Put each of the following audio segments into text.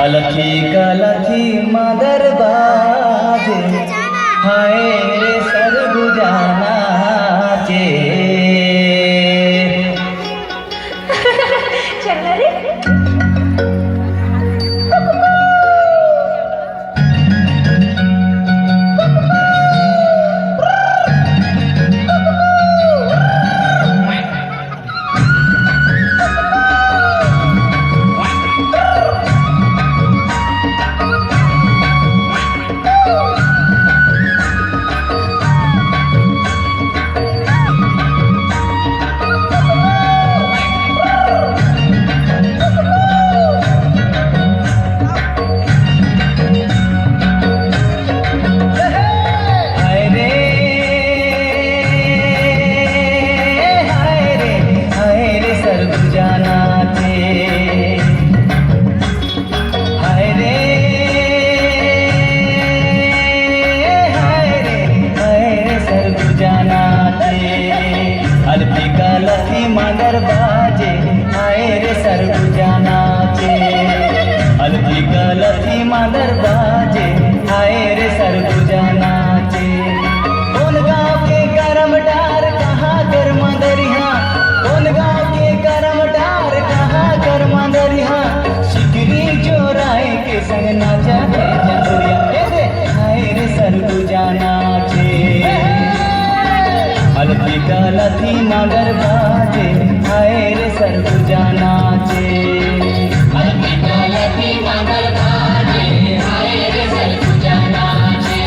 अलखी कलखी mother बाजे हाय रे सरगुजाना चे चल रे अलखी मदर बाजे हाय रे सरगुजाना चे अलखी कलखी मदर बाजे हाय रे सरगुजाना चे कौन गाँव के करम डार कहाँ कर मदरिया कौन गाँव के करम डार कहाँ कर मदरिया शिकरी जोराए के संग नाचा है जंगुरिया हाय रे सरगुजाना चे अलखी कलखी मदर बाजे हाय रे सरगुजाना चे अलखी कलखी मदर बाजे हाय रे सरगुजाना चे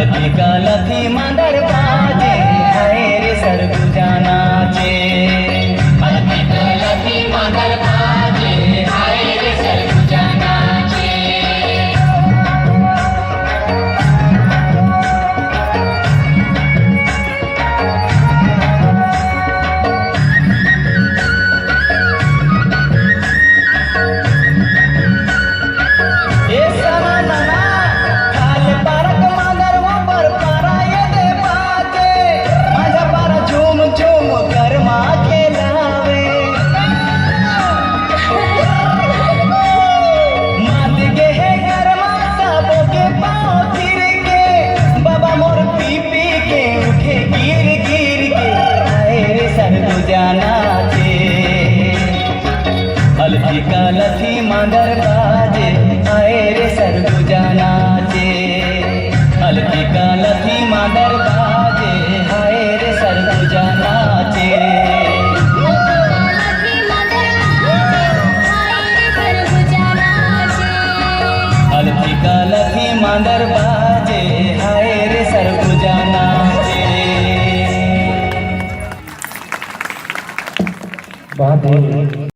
अलखी कलखी मदर बाजे हाय रे सरगुजाना चे अलखी कलखी मदर बाजे हाय रे सरगुजाना चे अलखी कलखी मदर बाजे हाय रे सरगुजाना चे अलखी कलखी मदर बाजे हाय रे सरगुजाना चे अलखी कलखी मदर बाजे हाय रे सरगुजाना चे।